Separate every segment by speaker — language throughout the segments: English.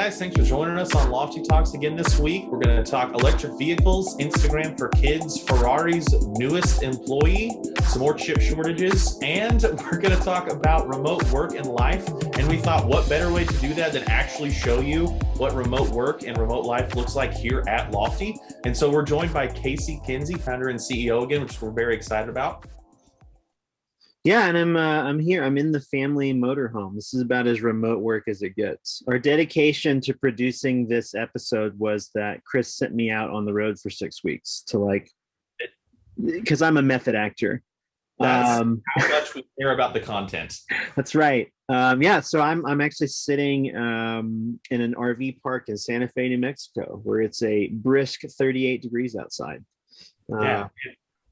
Speaker 1: guys, thanks for joining us on Lofty Talks again this week. We're going to talk electric vehicles, Instagram for kids, Ferrari's newest employee, some more chip shortages, and we're going to talk about remote work and life. And we thought, what better way to do that than actually show you what remote work and remote life looks like here at Lofty. And so we're joined by Casey Kinsey, founder and CEO again, which we're very excited about.
Speaker 2: Yeah, and I'm here. I'm in the family motorhome. This is about as remote work as it gets. Our dedication to producing this episode was that Chris sent me out on the road for 6 weeks to because I'm a method actor.
Speaker 1: That's how much we care about the content.
Speaker 2: That's right. Yeah, so I'm actually sitting in an RV park in Santa Fe, New Mexico, where it's a brisk 38 degrees outside.
Speaker 1: Yeah.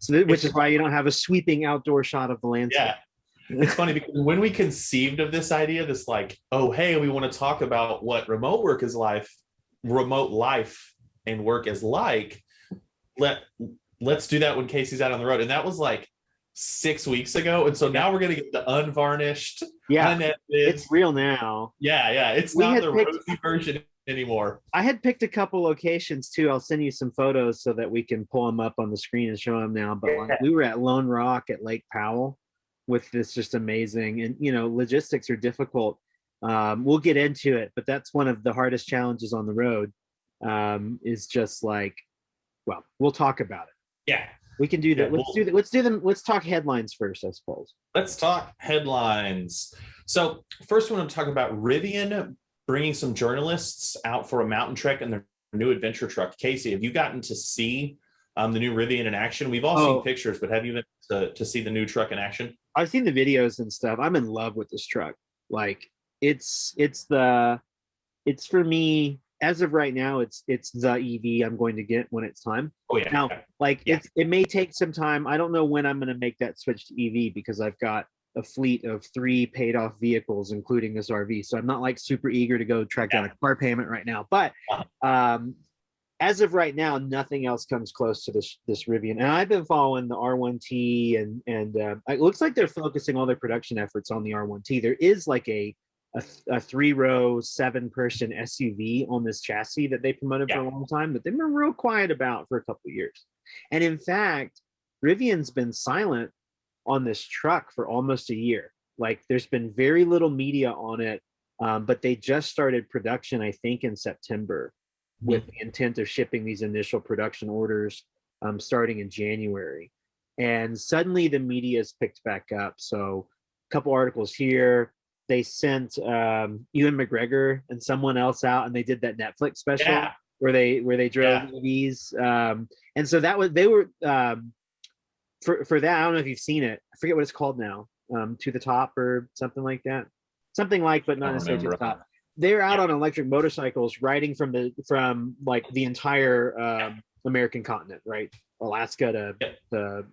Speaker 2: Which is why you don't have a sweeping outdoor shot of the landscape.
Speaker 1: Yeah. It's funny because when we conceived of this idea, oh, hey, we want to talk about what remote life and work is like. Let's do that when Casey's out on the road. And that was like 6 weeks ago. And so now we're going to get the unvarnished, unedited.
Speaker 2: It's real now.
Speaker 1: Yeah. It's not the rosy version anymore. I
Speaker 2: had picked a couple locations too. I'll send you some photos so that we can pull them up on the screen and show them now. But we were at Lone Rock at Lake Powell with this just amazing, and logistics are difficult. We'll get into it, but that's one of the hardest challenges on the road. Is just we'll talk about it.
Speaker 1: Yeah,
Speaker 2: we can do that. Let's do them. Let's talk headlines first, I suppose.
Speaker 1: Let's talk headlines. So first, we want to talk about Rivian bringing some journalists out for a mountain trek in their new adventure truck. Casey, have you gotten to see the new Rivian in action? We've all seen pictures, but have you been to see the new truck in action? I've
Speaker 2: seen the videos and stuff. I'm in love with this truck. It's for me, as of right now, it's the EV I'm going to get when it's time.
Speaker 1: Oh yeah.
Speaker 2: Now, it may take some time. I don't know when I'm going to make that switch to EV because I've got a fleet of 3 paid off vehicles, including this RV. So I'm not super eager to go track down a car payment right now. But as of right now, nothing else comes close to this Rivian. And I've been following the R1T and it looks like they're focusing all their production efforts on the R1T. There is a 3-row, 7-person SUV on this chassis that they promoted for a long time, but they've been real quiet about for a couple of years. And in fact, Rivian's been silent on this truck for almost a year. There's been very little media on it, but they just started production, I think, in September with the intent of shipping these initial production orders starting in January. And suddenly the media has picked back up. So a couple articles here. They sent Ewan McGregor and someone else out, and they did that Netflix special where they drove EVs. And so they were for that, I don't know if you've seen it. I forget what it's called now. To the Top or something like that. But not necessarily to the top. They're out on electric motorcycles riding from the entire American continent, right? Alaska to the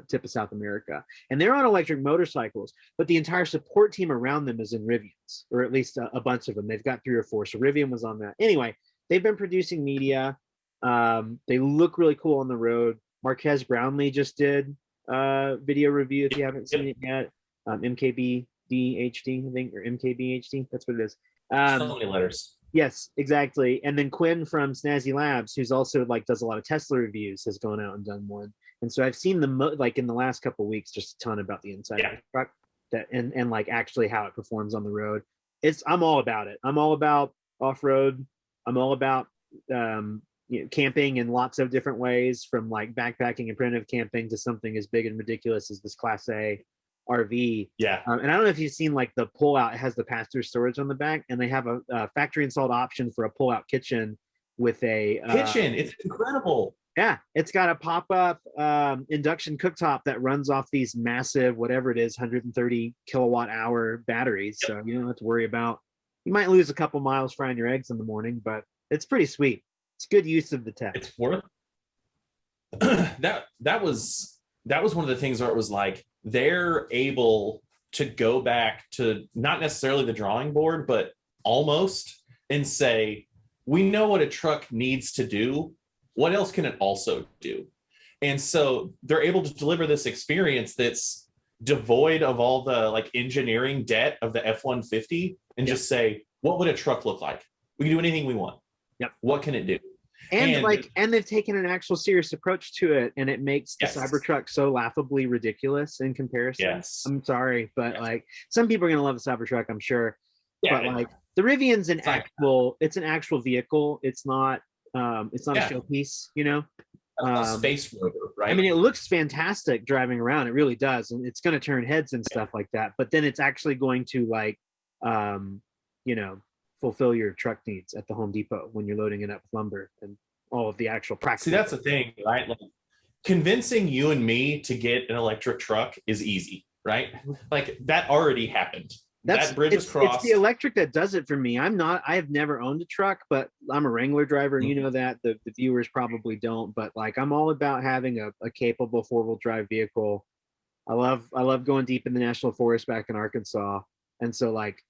Speaker 2: tip of South America. And they're on electric motorcycles, but the entire support team around them is in Rivians, or at least a bunch of them. They've got 3 or 4. So Rivian was on that. Anyway, they've been producing media. They look really cool on the road. Marquez Brownlee just did a video review if you haven't seen it yet. MKBDHD, I think, or MKBHD. That's what it is.
Speaker 1: So many letters.
Speaker 2: Yes, exactly. And then Quinn from Snazzy Labs, who's also does a lot of Tesla reviews, has gone out and done one. And so I've seen them in the last couple of weeks, just a ton about the inside of the truck and actually how it performs on the road. I'm all about it. I'm all about off-road. I'm all about camping in lots of different ways, from backpacking and primitive camping to something as big and ridiculous as this Class A RV. And I don't know if you've seen the pull out. It has the pass-through storage on the back, and they have a factory installed option for a pull out kitchen with a
Speaker 1: kitchen. It's incredible.
Speaker 2: Yeah, it's got a pop-up induction cooktop that runs off these massive, whatever it is, 130 kilowatt hour batteries. So you don't have to worry about, you might lose a couple miles frying your eggs in the morning, but it's pretty sweet. It's good use of the tech.
Speaker 1: It's worth that was one of the things where it was they're able to go back to not necessarily the drawing board, but almost, and say, we know what a truck needs to do. What else can it also do? And so they're able to deliver this experience that's devoid of all the engineering debt of the F-150 and just say, what would a truck look like? We can do anything we want.
Speaker 2: Yep.
Speaker 1: What can it do?
Speaker 2: And they've taken an actual serious approach to it, and it makes the Cybertruck so laughably ridiculous in comparison.
Speaker 1: Yes.
Speaker 2: I'm sorry, but like some people are gonna love the Cybertruck, I'm sure.
Speaker 1: Yeah,
Speaker 2: but like the Rivian's an actual vehicle. It's not a showpiece, you know.
Speaker 1: Space rover, right?
Speaker 2: I mean, it looks fantastic driving around. It really does, and it's going to turn heads and stuff like that. But then it's actually going to like, you know, fulfill your truck needs at the Home Depot when you're loading it up with lumber and all of the actual practice.
Speaker 1: See, that's the thing, right? Like, convincing you and me to get an electric truck is easy, right? Like that already happened. That bridge is crossed.
Speaker 2: It's the electric that does it for me. I have never owned a truck, but I'm a Wrangler driver, and you know that. The viewers probably don't, but like I'm all about having a capable 4-wheel drive vehicle. I love going deep in the national forest back in Arkansas, and so like,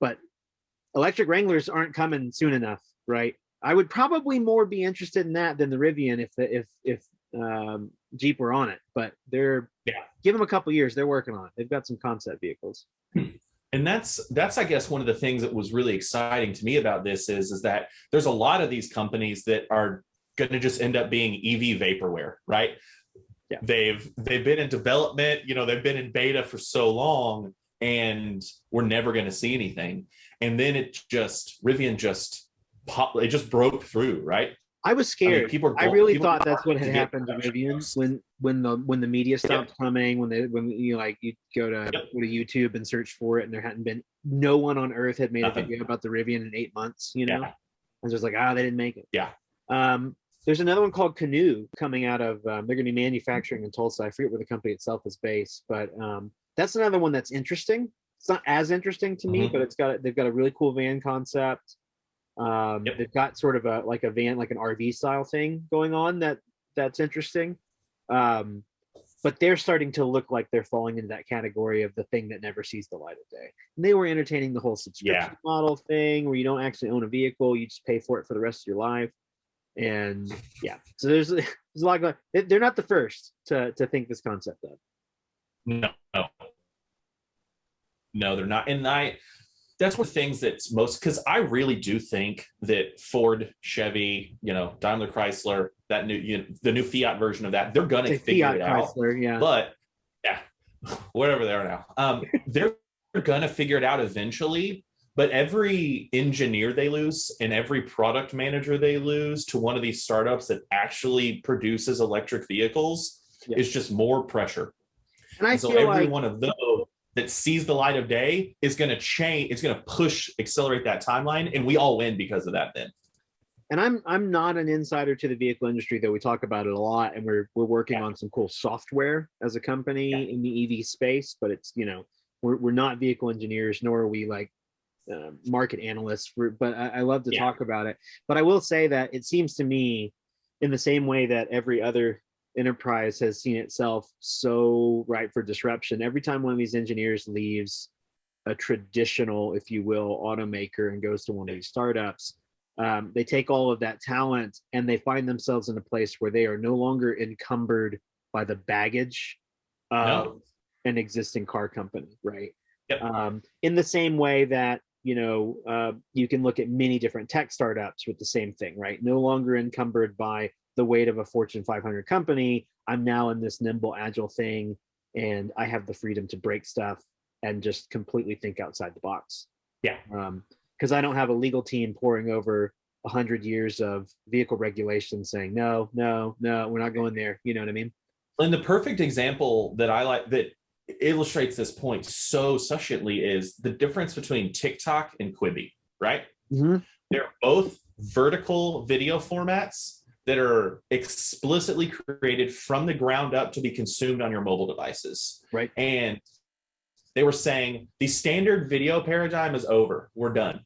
Speaker 2: but electric Wranglers aren't coming soon enough, right? I would probably more be interested in that than the Rivian if Jeep were on it, but give them a couple years. They're working on it. They've got some concept vehicles.
Speaker 1: And that's I guess one of the things that was really exciting to me about this is that there's a lot of these companies that are going to just end up being EV vaporware, right?
Speaker 2: Yeah.
Speaker 1: They've been in development, you know, they've been in beta for so long, and we're never going to see anything. And then Rivian just broke through, right?
Speaker 2: I was scared. I really thought that's what had happened to Rivian when the media stopped coming, when you go to YouTube and search for it, and there hadn't been, no one on earth had made a video about the Rivian in 8 months, you know. And just like, they didn't make it.
Speaker 1: Yeah.
Speaker 2: There's another one called Canoe coming out of they're going to be manufacturing in Tulsa. I forget where the company itself is based, but that's another one that's interesting. It's not as interesting to me, but they've got a really cool van concept. They've got sort of a van, like an RV style thing going on that's interesting. But they're starting to look like they're falling into that category of the thing that never sees the light of day. And they were entertaining the whole subscription model thing where you don't actually own a vehicle, you just pay for it for the rest of your life. And so there's a lot going. They're not the first to think this concept of.
Speaker 1: No, they're not. And that's one of the things that's most, because I really do think that Ford, Chevy, you know, Daimler Chrysler, that new, the new Fiat version of that, they're gonna figure it out.
Speaker 2: Chrysler,
Speaker 1: but whatever they are now, they're gonna figure it out eventually. But every engineer they lose and every product manager they lose to one of these startups that actually produces electric vehicles is just more pressure. And so every one of those that sees the light of day is going to change. It's going to accelerate that timeline, and we all win because of that. Then,
Speaker 2: and I'm not an insider to the vehicle industry, though we talk about it a lot, and we're working on some cool software as a company in the EV space. But it's, you know, we're not vehicle engineers, nor are we like market analysts. But I love to talk about it. But I will say that it seems to me, in the same way that every other enterprise has seen itself so ripe for disruption, every time one of these engineers leaves a traditional, if you will, automaker and goes to one of these startups, they take all of that talent and they find themselves in a place where they are no longer encumbered by the baggage of an existing car company, right? In the same way that, you know, you can look at many different tech startups with the same thing, right? No longer encumbered by the weight of a Fortune 500 company. I'm now in this nimble, agile thing, and I have the freedom to break stuff and just completely think outside the box. Because I don't have a legal team poring over 100 years of vehicle regulations saying, no, we're not going there. You know what I mean?
Speaker 1: And the perfect example that I like that illustrates this point so succinctly is the difference between TikTok and Quibi, right? They're both vertical video formats that are explicitly created from the ground up to be consumed on your mobile devices.
Speaker 2: Right.
Speaker 1: And they were saying the standard video paradigm is over. We're done.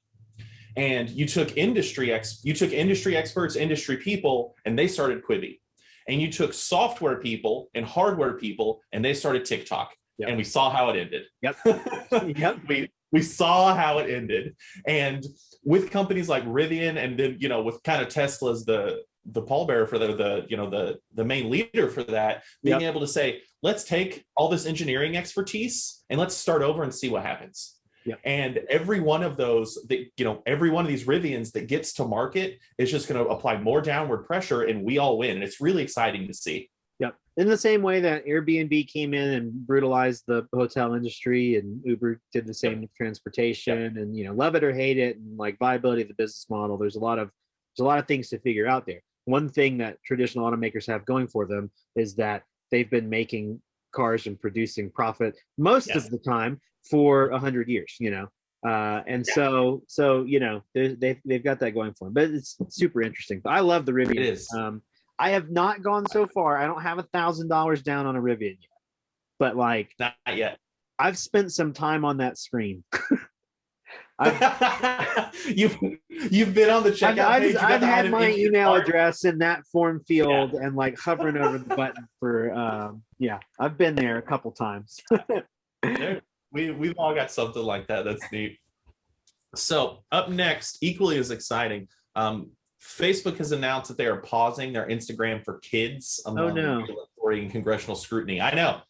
Speaker 1: And you took industry experts, industry people, and they started Quibi. And you took software people and hardware people, and they started TikTok. And we saw how it ended. We saw how it ended. And with companies like Rivian, and then, you know, with kind of Tesla's the pallbearer for the main leader for that, being able to say, let's take all this engineering expertise and let's start over and see what happens.
Speaker 2: Yep.
Speaker 1: And every one of those that, every one of these Rivians that gets to market is just going to apply more downward pressure, and we all win. And it's really exciting to see.
Speaker 2: Yep. In the same way that Airbnb came in and brutalized the hotel industry, and Uber did the same with transportation, and love it or hate it, and like viability of the business model. There's a lot of things to figure out there. One thing that traditional automakers have going for them is that they've been making cars and producing profit most of the time for 100 years, and so they've got that going for them. But it's super interesting. But I love the Rivian.
Speaker 1: It is.
Speaker 2: I have not gone so far. I don't have $1,000 down on a Rivian yet, but like
Speaker 1: not yet.
Speaker 2: I've spent some time on that screen.
Speaker 1: You've been on the checkout page.
Speaker 2: I've had my email address in that form field and like hovering over the button for I've been there a couple times.
Speaker 1: We've all got something like that. That's neat. So up next, equally as exciting, Facebook has announced that they are pausing their Instagram for Kids among regulatory and congressional scrutiny. I know.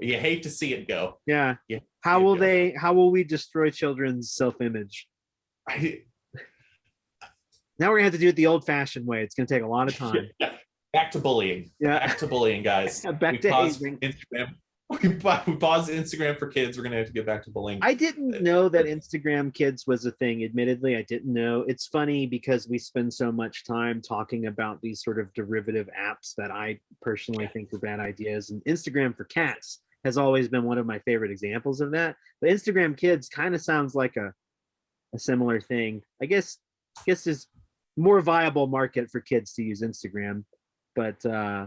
Speaker 1: You hate to see it go.
Speaker 2: Yeah. How will we destroy children's self-image? Now we're gonna have to do it the old-fashioned way. It's gonna take a lot of time.
Speaker 1: Back to bullying.
Speaker 2: Yeah.
Speaker 1: Back to bullying, guys.
Speaker 2: Back to hazing.
Speaker 1: Instagram. We paused Instagram for Kids. We're gonna have to get back to bullying.
Speaker 2: I didn't know that Instagram Kids was a thing. Admittedly, I didn't know. It's funny because we spend so much time talking about these sort of derivative apps that I personally think are bad ideas. And Instagram for Cats has always been one of my favorite examples of that. But Instagram Kids kind of sounds like a similar thing. I guess there's more viable market for kids to use Instagram. But yeah.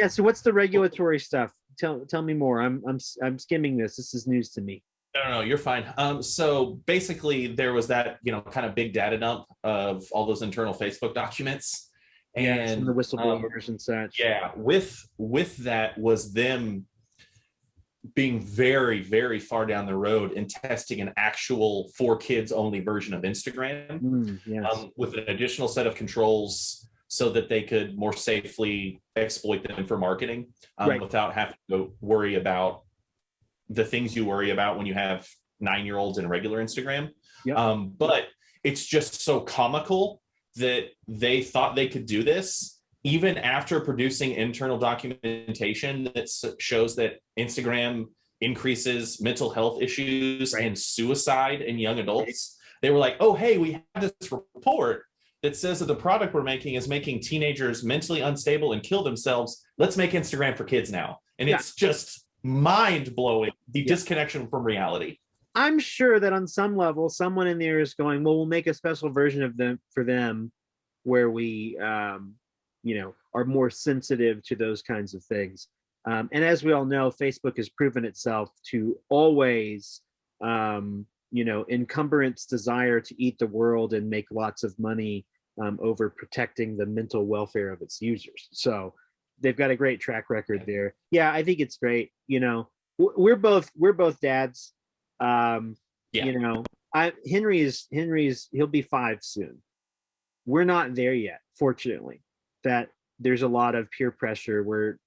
Speaker 2: So what's the regulatory stuff? Tell me more. I'm skimming this. This is news to me.
Speaker 1: No, you're fine. So basically, there was that kind of big data dump of all those internal Facebook documents, and
Speaker 2: the whistleblowers and such.
Speaker 1: Yeah, with that was them being very, very far down the road in testing an actual for kids only version of Instagram, with an additional set of controls so that they could more safely exploit them for marketing without having to worry about the things you worry about when you have 9-year-olds in regular Instagram. Yep. But it's just so comical that they thought they could do this even after producing internal documentation that shows that Instagram increases mental health issues and suicide in young adults. They were like, oh, hey, we have this report that says that the product we're making is making teenagers mentally unstable and kill themselves. Let's make Instagram for Kids now. And it's just mind-blowing, the disconnection from reality.
Speaker 2: I'm sure that on some level, someone in there is going, well, we'll make a special version of them for them where we, are more sensitive to those kinds of things. And as we all know, Facebook has proven itself to always, encumber its desire to eat the world and make lots of money over protecting the mental welfare of its users. So they've got a great track record there. Yeah, I think it's great. We're both dads. Henry's he'll be 5 soon. We're not there yet, fortunately. That there's a lot of peer pressure where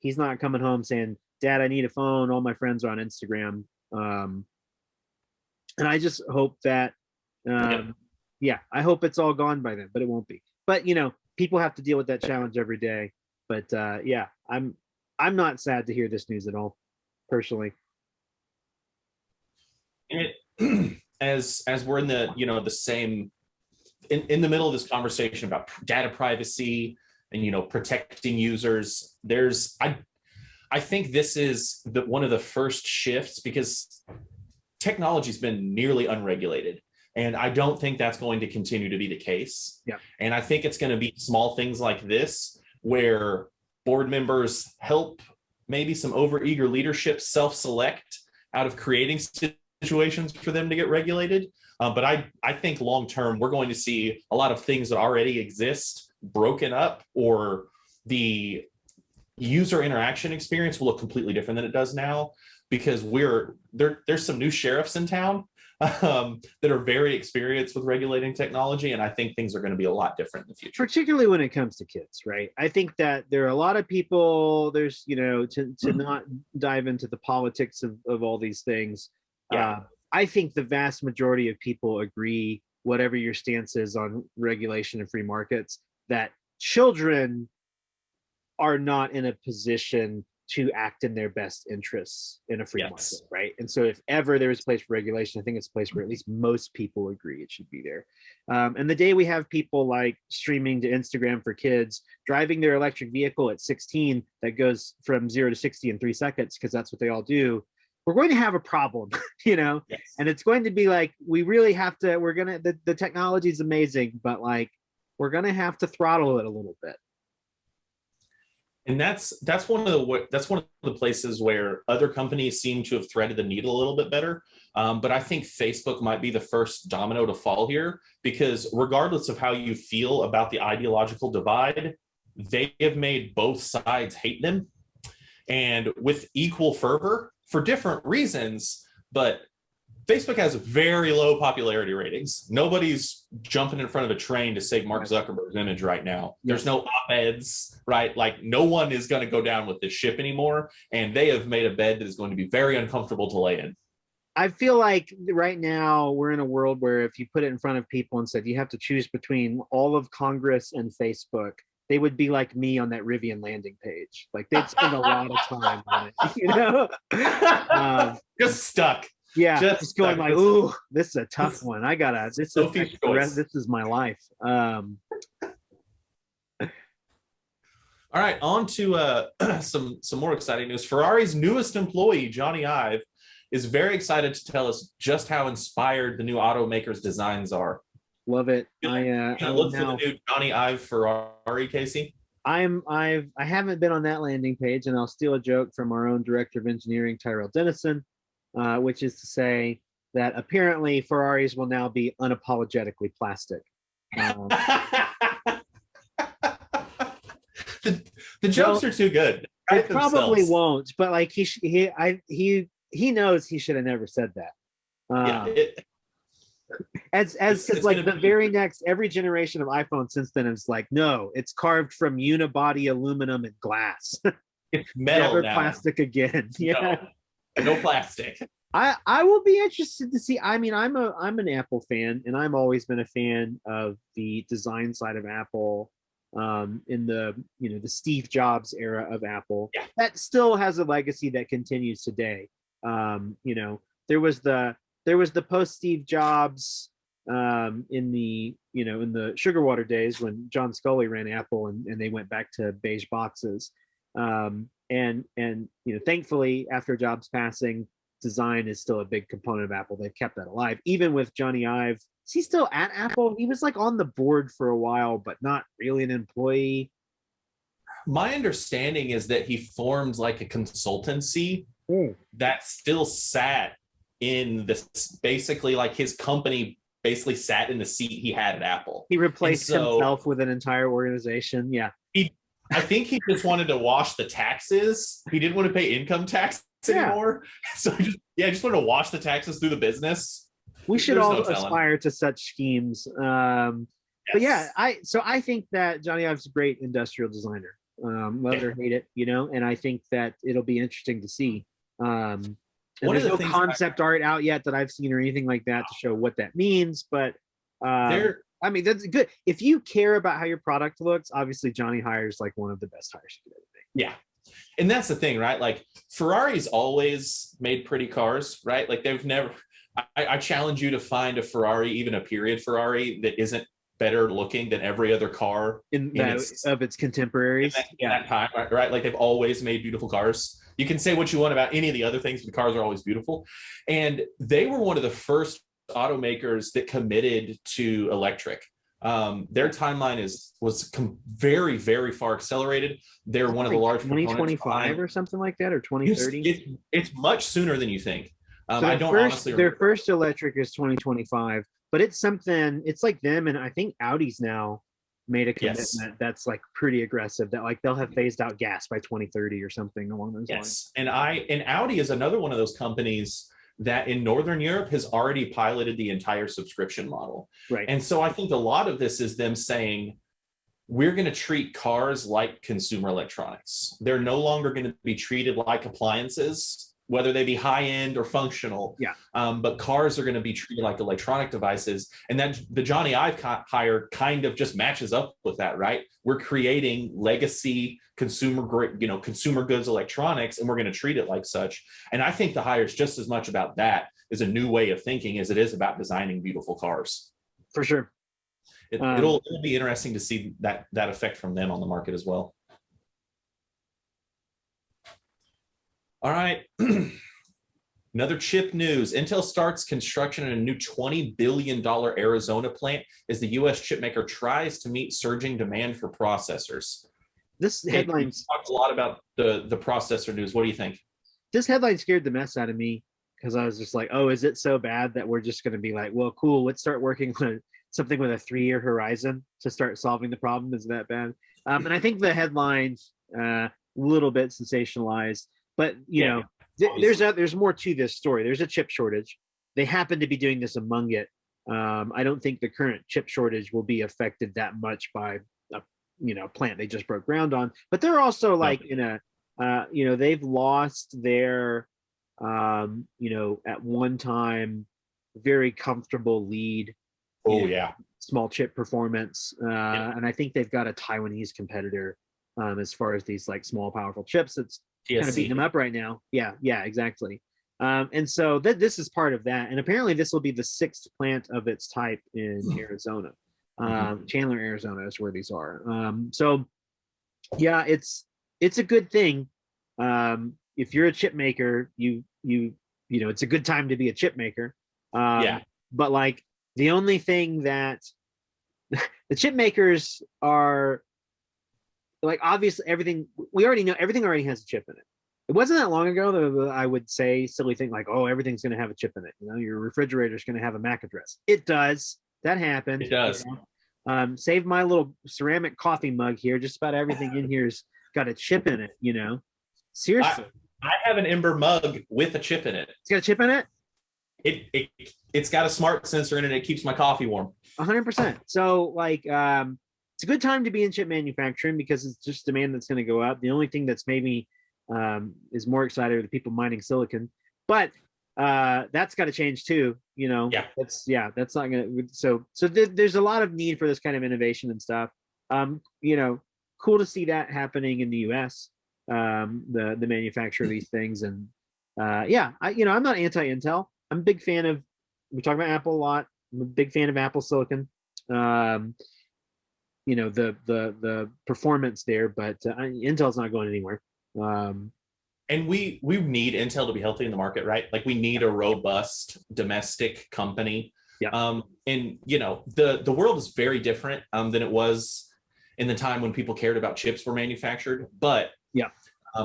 Speaker 2: he's not coming home saying, Dad, I need a phone. All my friends are on Instagram. And I just hope that, I hope it's all gone by then, but it won't be. But, people have to deal with that challenge every day. But I'm not sad to hear this news at all, personally.
Speaker 1: And as we're in the, the same, in the middle of this conversation about data privacy and, protecting users, I think this is one of the first shifts because technology's been nearly unregulated. And I don't think that's going to continue to be the case. Yeah. And I think it's going to be small things like this where board members help maybe some overeager leadership self-select out of creating situations for them to get regulated. But I think long-term, we're going to see a lot of things that already exist broken up, or the user interaction experience will look completely different than it does now, because there's some new sheriffs in town that are very experienced with regulating technology, and I think things are going to be a lot different in the future.
Speaker 2: Particularly when it comes to kids, right? I think that there are a lot of people, to not dive into the politics of all these things. Yeah. I think the vast majority of people agree, whatever your stance is on regulation and free markets, that children are not in a position to act in their best interests in a free market, right? And so if ever there is a place for regulation, I think it's a place where at least most people agree it should be there. And the day we have people like streaming to Instagram for kids, driving their electric vehicle at 16 that goes from 0 to 60 in 3 seconds, because that's what they all do, we're going to have a problem, you know?
Speaker 1: Yes.
Speaker 2: And it's going to be like, we really have to, the technology is amazing, but like, we're going to have to throttle it a little bit.
Speaker 1: And that's one of the places where other companies seem to have threaded the needle a little bit better. But I think Facebook might be the first domino to fall here, because regardless of how you feel about the ideological divide, they have made both sides hate them, and with equal fervor for different reasons. But Facebook has very low popularity ratings. Nobody's jumping in front of a train to save Mark Zuckerberg's image right now. There's no op-eds, right? Like, no one is going to go down with this ship anymore. And they have made a bed that is going to be very uncomfortable to lay in.
Speaker 2: I feel like right now we're in a world where if you put it in front of people and said you have to choose between all of Congress and Facebook, they would be like me on that Rivian landing page. Like, they'd spend a lot of time on it, you know?
Speaker 1: Just stuck.
Speaker 2: Yeah, just going like, ooh, this is a tough one. This is my life. All
Speaker 1: right, on to some more exciting news. Ferrari's newest employee, Jony Ive, is very excited to tell us just how inspired the new automakers' designs are.
Speaker 2: Love it.
Speaker 1: I look for the new Jony Ive Ferrari, Casey.
Speaker 2: I haven't been on that landing page, and I'll steal a joke from our own director of engineering, Tyrell Dennison. Which is to say that apparently Ferraris will now be unapologetically plastic.
Speaker 1: The jokes are too good.
Speaker 2: It probably won't, but like he knows he should have never said that. Because like the very next, every generation of iPhone since then is like, no, it's carved from unibody aluminum and glass.
Speaker 1: It's metal
Speaker 2: never
Speaker 1: now.
Speaker 2: Plastic again. Yeah.
Speaker 1: No plastic.
Speaker 2: I will be interested to see. I mean, I'm an Apple fan, and I've always been a fan of the design side of Apple, in the the Steve Jobs era of Apple.
Speaker 1: Yeah.
Speaker 2: That still has a legacy that continues today. There was the post Steve Jobs in the sugar water days when John Scully ran Apple, and they went back to beige boxes. And thankfully, after Jobs' passing, design is still a big component of Apple. They've kept that alive. Even with Jony Ive, is he still at Apple? He was like on the board for a while, but not really an employee.
Speaker 1: My understanding is that he formed like a consultancy that still sat in this, basically like his company basically sat in the seat he had at Apple.
Speaker 2: He replaced himself with an entire organization. Yeah.
Speaker 1: I think he just wanted to wash the taxes. He didn't want to pay income tax anymore. So he just wanted to wash the taxes through the business.
Speaker 2: We should all aspire to such schemes. But yeah, I think that Jony Ive's a great industrial designer. Love it or hate it, and I think that it'll be interesting to see. And there's no concept art out yet that I've seen or anything like that to show what that means, but I mean, that's good. If you care about how your product looks, obviously Jony hires like one of the best hires you could ever make.
Speaker 1: Yeah. And that's the thing, right? Like, Ferrari's always made pretty cars, right? Like, they've never, I challenge you to find a Ferrari, even a period Ferrari, that isn't better looking than every other car
Speaker 2: of its contemporaries.
Speaker 1: In that time, right? Like, they've always made beautiful cars. You can say what you want about any of the other things, but the cars are always beautiful. And they were one of the first automakers that committed to electric. Their timeline was very, very far accelerated. They're one of the large
Speaker 2: 2025 or something like that, or 2030.
Speaker 1: It's much sooner than you think.
Speaker 2: So their first electric is 2025, but it's something. It's like them, and I think Audi's now made a commitment that's like pretty aggressive. That like they'll have phased out gas by 2030 or something along those lines.
Speaker 1: And Audi is another one of those companies that in Northern Europe has already piloted the entire subscription model.
Speaker 2: Right.
Speaker 1: And so I think a lot of this is them saying, we're going to treat cars like consumer electronics. They're no longer going to be treated like appliances. whether they be high end or functional.
Speaker 2: Yeah.
Speaker 1: But cars are going to be treated like electronic devices. And then the Jony Ive hire kind of just matches up with that, right? We're creating legacy consumer goods electronics, and we're going to treat it like such. And I think the hire is just as much about that as a new way of thinking as it is about designing beautiful cars.
Speaker 2: For sure.
Speaker 1: It'll be interesting to see that effect from them on the market as well. All right. Another chip news. Intel starts construction on a new $20 billion Arizona plant as the U.S. chipmaker tries to meet surging demand for processors.
Speaker 2: This headline
Speaker 1: talked a lot about the processor news. What do you think?
Speaker 2: This headline scared the mess out of me because I was just like, oh, is it so bad that we're just going to be like, well, cool, let's start working on something with a 3-year horizon to start solving the problem? Is that bad? And I think the headline's a little bit sensationalized. But, you know, there's more to this story. There's a chip shortage. They happen to be doing this among it. I don't think the current chip shortage will be affected that much by a plant they just broke ground on. But they're also like in a, they've lost their, at one time, very comfortable lead. Small chip performance. And I think they've got a Taiwanese competitor as far as these like small, powerful chips. It's kind of beating them up right now. Yeah, exactly. And so this is part of that. And apparently this will be the 6th plant of its type in Arizona. Chandler, Arizona is where these are. So yeah, it's a good thing. If you're a chip maker, it's a good time to be a chip maker. But like the only thing that the chip makers are like, obviously everything we already know, everything already has a chip in it. It wasn't that long ago that I would say silly thing like, oh, everything's going to have a chip in it. Your refrigerator is going to have a MAC address. It does. That happened.
Speaker 1: It does.
Speaker 2: Save my little ceramic coffee mug here. Just about everything in here's got a chip in it. Seriously.
Speaker 1: I have an Ember mug with a chip in it.
Speaker 2: It's got a chip in it?
Speaker 1: It's got a smart sensor in it. It keeps my coffee warm.
Speaker 2: 100%. So like, it's a good time to be in chip manufacturing because it's just demand that's going to go up. The only thing that's maybe is more excited are the people mining silicon, but that's got to change too. That's not going to. So there's a lot of need for this kind of innovation and stuff. Cool to see that happening in the U.S. The manufacture of these things, and I'm not anti-Intel. I'm a big fan of. We talk about Apple a lot. I'm a big fan of Apple silicon. The performance there, but Intel's not going anywhere.
Speaker 1: And we need Intel to be healthy in the market, right? Like we need a robust domestic company. And the world is very different than it was in the time when people cared about chips were manufactured. But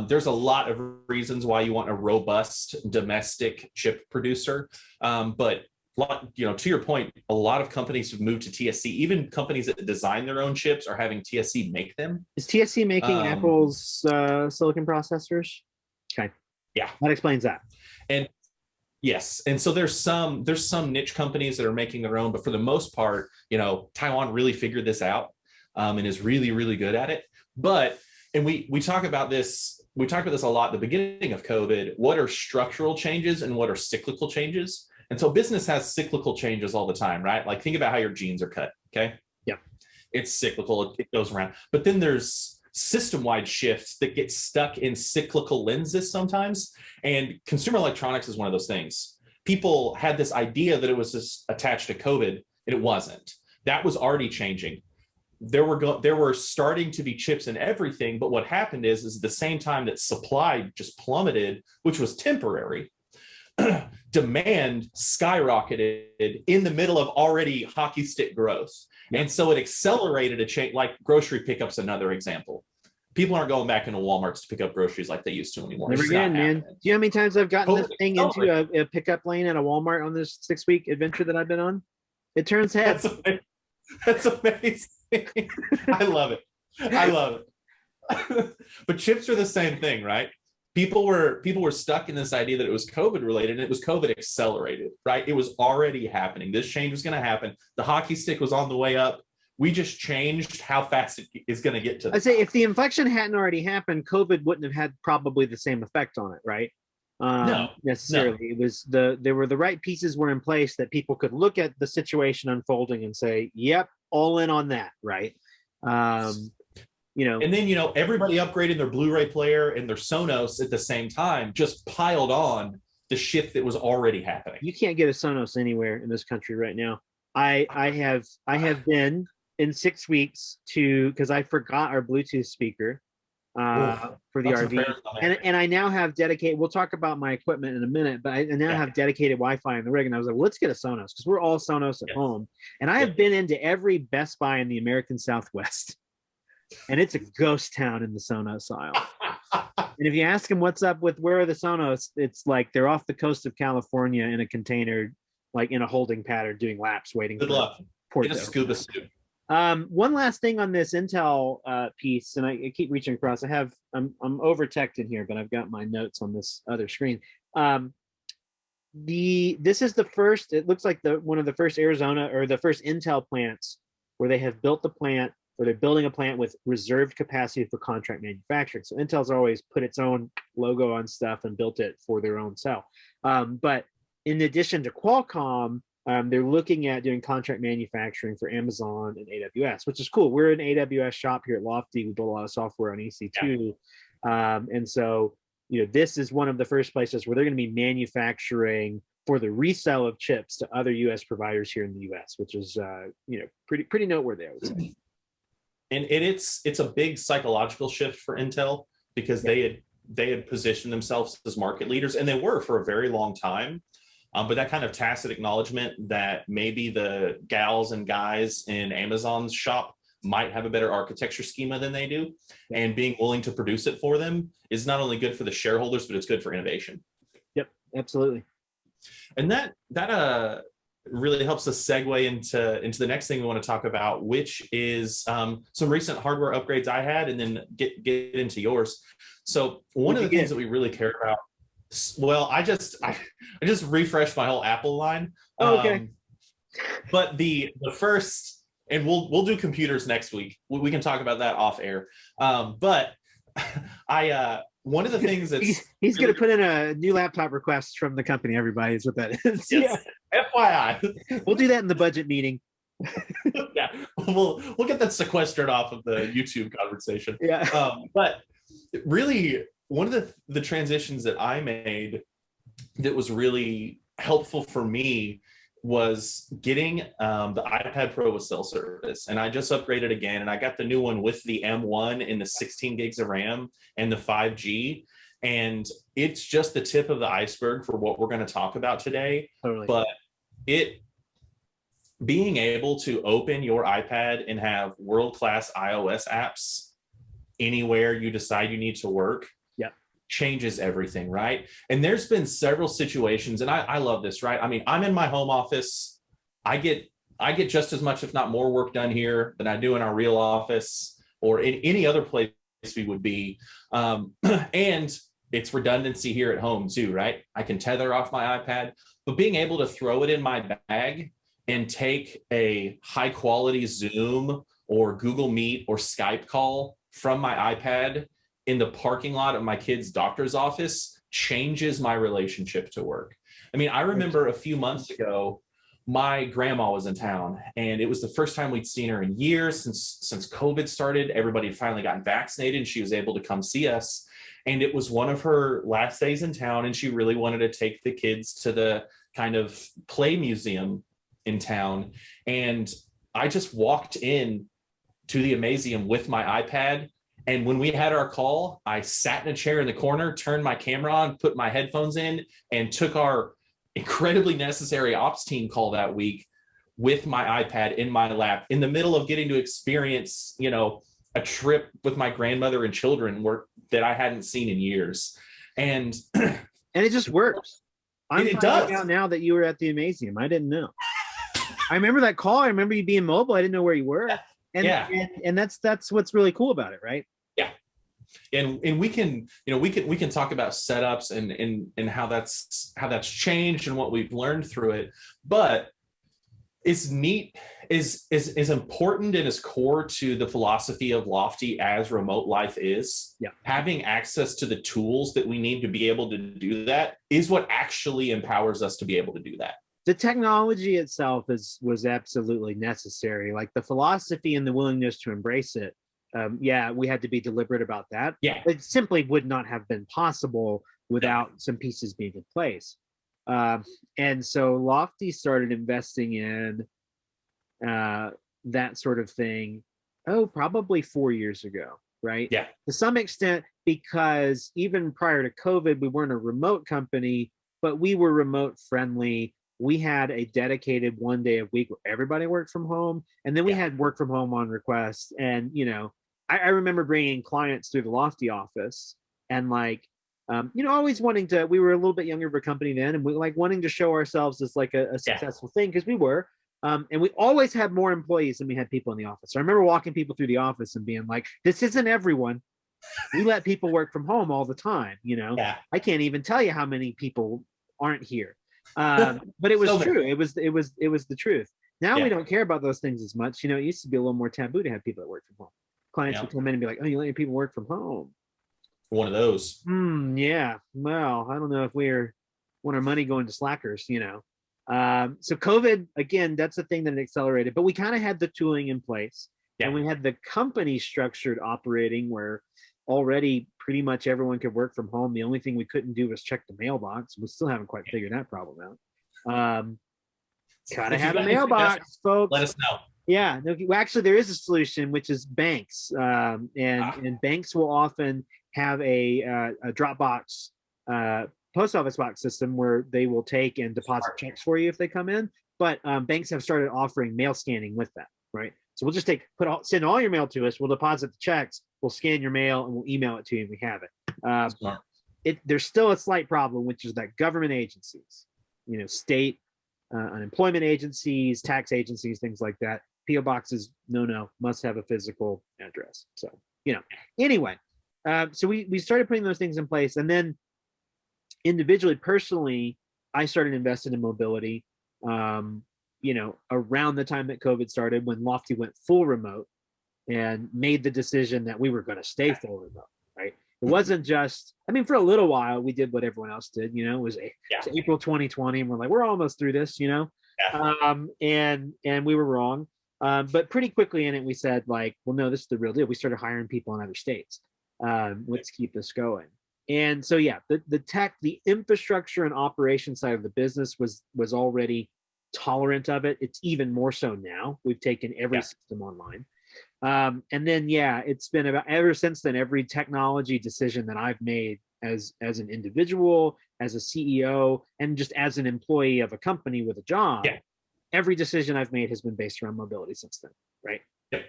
Speaker 1: there's a lot of reasons why you want a robust domestic chip producer. But to your point, a lot of companies have moved to TSC. Even companies that design their own chips are having TSC make them.
Speaker 2: Is TSC making Apple's silicon processors? Okay.
Speaker 1: Yeah.
Speaker 2: That explains that.
Speaker 1: And yes. And so there's some niche companies that are making their own, but for the most part, Taiwan really figured this out and is really, really good at it. And we talk about this, a lot at the beginning of COVID. What are structural changes and what are cyclical changes? And so business has cyclical changes all the time, right? Like think about how your jeans are cut, okay?
Speaker 2: Yeah.
Speaker 1: It's cyclical, it goes around. But then there's system-wide shifts that get stuck in cyclical lenses sometimes. And consumer electronics is one of those things. People had this idea that it was just attached to COVID, and it wasn't. That was already changing. There were starting to be chips in everything, but what happened is at the same time that supply just plummeted, which was temporary, demand skyrocketed in the middle of already hockey stick growth. And so it accelerated a change. Like grocery pickup's another example. People aren't going back into Walmarts to pick up groceries like they used to anymore.
Speaker 2: Never again, man. Do you know how many times I've gotten this thing into a pickup lane at a Walmart on this 6-week adventure that I've been on? It turns heads.
Speaker 1: That's amazing. I love it. But chips are the same thing, right? People were stuck in this idea that it was COVID related, and it was COVID accelerated, right? It was already happening. This change was going to happen. The hockey stick was on the way up. We just changed how fast it is going to get to.
Speaker 2: I'd say if the inflection hadn't already happened, COVID wouldn't have had probably the same effect on it, right?
Speaker 1: No,
Speaker 2: necessarily. It was there were the right pieces were in place that people could look at the situation unfolding and say, "Yep, all in on that." Right.
Speaker 1: And then, everybody upgraded their Blu-ray player and their Sonos at the same time, just piled on the shift that was already happening.
Speaker 2: You can't get a Sonos anywhere in this country right now. I have been in 6 weeks because I forgot our Bluetooth speaker for the RV, and I now have dedicated. We'll talk about my equipment in a minute, but I now have dedicated Wi-Fi in the rig, and I was like, let's get a Sonos because we're all Sonos at home. And I have been into every Best Buy in the American Southwest, and it's a ghost town in the Sonos aisle. And if you ask them what's up with where are the Sonos, it's like they're off the coast of California in a container, like in a holding pattern, doing laps, waiting.
Speaker 1: Good luck. Get a scuba suit.
Speaker 2: One last thing on this Intel piece, and I keep reaching across. I'm over teched in here, but I've got my notes on this other screen. This is the first. It looks like one of the first Arizona or the first Intel plants where they have built the plant, or they're building a plant with reserved capacity for contract manufacturing. So Intel's always put its own logo on stuff and built it for their own sell. But in addition to Qualcomm, they're looking at doing contract manufacturing for Amazon and AWS, which is cool. We're an AWS shop here at Lofty. We build a lot of software on EC2. And so, this is one of the first places where they're going to be manufacturing for the resale of chips to other US providers here in the US, which is, pretty noteworthy, I would say.
Speaker 1: And it's a big psychological shift for Intel because they had positioned themselves as market leaders, and they were for a very long time. But that kind of tacit acknowledgement that maybe the gals and guys in Amazon's shop might have a better architecture schema than they do, and being willing to produce it for them is not only good for the shareholders, but it's good for innovation.
Speaker 2: Yep, absolutely.
Speaker 1: And that really helps us segue into the next thing we want to talk about, which is some recent hardware upgrades I had, and then get into yours. So one of the things that we really care about. Well, I just refreshed my whole Apple line.
Speaker 2: Okay.
Speaker 1: But the first, and we'll do computers next week. We can talk about that off air. But one of the things that
Speaker 2: he's really going to put in a new laptop request from the company. Everybody is what that is.
Speaker 1: Yes. Yeah. FYI,
Speaker 2: we'll do that in the budget meeting.
Speaker 1: Yeah, we'll get that sequestered off of the YouTube conversation.
Speaker 2: Yeah.
Speaker 1: But really, one of the transitions that I made that was really helpful for me was getting the iPad Pro with cell service. And I just upgraded again, and I got the new one with the M1 and the 16 gigs of RAM and the 5G. And it's just the tip of the iceberg for what we're going to talk about today.
Speaker 2: Totally.
Speaker 1: But being able to open your iPad and have world-class iOS apps anywhere you decide you need to work changes everything, right? And there's been several situations, and I love this, right? I mean, I'm in my home office. I get just as much, if not more, work done here than I do in our real office or in any other place we would be. And it's redundancy here at home too, right? I can tether off my iPad, but being able to throw it in my bag and take a high quality Zoom or Google Meet or Skype call from my iPad in the parking lot of my kid's doctor's office changes my relationship to work. I mean, I remember a few months ago, my grandma was in town, and it was the first time we'd seen her in years since COVID started. Everybody had finally gotten vaccinated, and she was able to come see us. And it was one of her last days in town, and she really wanted to take the kids to the kind of play museum in town. And I just walked in to the Amazeum with my iPad. And when we had our call, I sat in a chair in the corner, turned my camera on, put my headphones in, and took our incredibly necessary ops team call that week with my iPad in my lap in the middle of getting to experience, a trip with my grandmother and children that I hadn't seen in years. And
Speaker 2: it just works.
Speaker 1: It does.
Speaker 2: Out now that you were at the Amazeum. I didn't know. I remember that call. I remember you being mobile. I didn't know where you were. And that's what's really cool about it, right?
Speaker 1: Yeah. And we can talk about setups and how that's changed and what we've learned through it. But is neat, is important and is core to the philosophy of Lofty as remote life is.
Speaker 2: Yeah.
Speaker 1: Having access to the tools that we need to be able to do that is what actually empowers us to be able to do that.
Speaker 2: The technology itself was absolutely necessary. Like the philosophy and the willingness to embrace it. Yeah, we had to be deliberate about that.
Speaker 1: Yeah.
Speaker 2: It simply would not have been possible without some pieces being in place. And so Lofty started investing in that sort of thing, probably 4 years ago, right?
Speaker 1: Yeah.
Speaker 2: To some extent, because even prior to COVID, we weren't a remote company, but we were remote friendly. We had a dedicated 1 day a week where everybody worked from home. And then we had work from home on request. And, I remember bringing clients through the Lofty office and always wanting to, we were a little bit younger of a company then, and we wanting to show ourselves as like a successful thing, because we were. And we always had more employees than we had people in the office. So I remember walking people through the office and being like, this isn't everyone. We let people work from home all the time. I can't even tell you how many people aren't here. But it was true. It was the truth. Now we don't care about those things as much. It used to be a little more taboo to have people that work from home. Clients would come in and be like, oh, you let your people work from home.
Speaker 1: One of those.
Speaker 2: Yeah. Well, I don't know if we're want our money going to slackers, So COVID, again, that's the thing that it accelerated, but we kind of had the tooling in place. And we had the company structured operating where already pretty much everyone could work from home. The only thing we couldn't do was check the mailbox. We still haven't quite figured that problem out. Gotta have a mailbox, folks.
Speaker 1: Let us know.
Speaker 2: Yeah, no, well, actually, there is a solution, which is banks, and banks will often have a Dropbox post office box system where they will take and deposit checks for you if they come in. But banks have started offering mail scanning with that, right? So we'll just send all your mail to us. We'll deposit the checks. We'll scan your mail and we'll email it to you, and we have it. There's still a slight problem, which is that government agencies, state unemployment agencies, tax agencies, things like that. PO boxes, no, must have a physical address. So, anyway, so we started putting those things in place. And then individually, personally, I started investing in mobility, around the time that COVID started, when Lofty went full remote and made the decision that we were going to stay full remote, right? It wasn't just, for a little while, we did what everyone else did, it was April 2020, and we're like, we're almost through this, and we were wrong. But pretty quickly in it, we said well, no, this is the real deal. We started hiring people in other states. Let's keep this going. And so, the tech, the infrastructure and operation side of the business was already tolerant of it. It's even more so now. We've taken every system online. And then, it's been about ever since then, every technology decision that I've made as an individual, as a CEO, and just as an employee of a company with a job, every decision I've made has been based around mobility since then, right?
Speaker 1: Yep.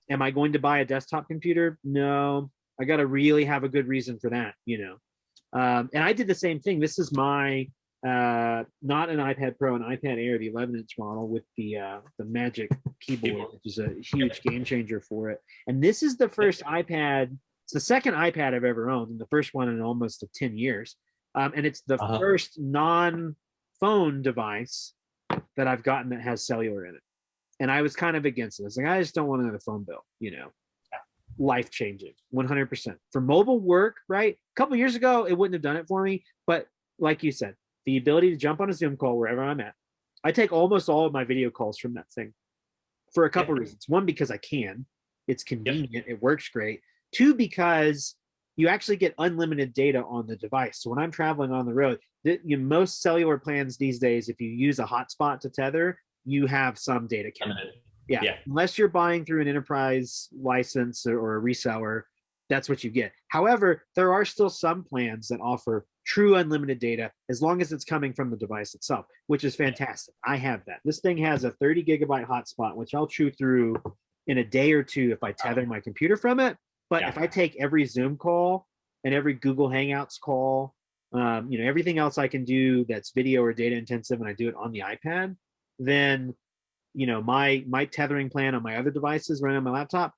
Speaker 2: Am I going to buy a desktop computer? No, I got to really have a good reason for that, And I did the same thing. This is my not an iPad Pro, an iPad Air, the 11-inch model with the Magic keyboard, which is a huge game changer for it. And this is the first iPad. It's the second iPad I've ever owned, and the first one in almost 10 years. And it's the first non-phone device that I've gotten that has cellular in it. And I was kind of against it. I was like, I just don't want another phone bill, Life-changing, 100%. For mobile work, right? A couple years ago, it wouldn't have done it for me. But like you said, the ability to jump on a Zoom call wherever I'm at. I take almost all of my video calls from that thing for a couple reasons. One, because I can. It's convenient. It works great. Two, because you actually get unlimited data on the device. So when I'm traveling on the road, most cellular plans these days, if you use a hotspot to tether, you have some data cap. Unless you're buying through an enterprise license or a reseller, that's what you get. However, there are still some plans that offer true unlimited data as long as it's coming from the device itself, which is fantastic. I have that. This thing has a 30 gigabyte hotspot, which I'll chew through in a day or two if I tether my computer from it. But if I take every Zoom call and every Google Hangouts call, everything else I can do that's video or data intensive, and I do it on the iPad, then, my tethering plan on my other devices running on my laptop,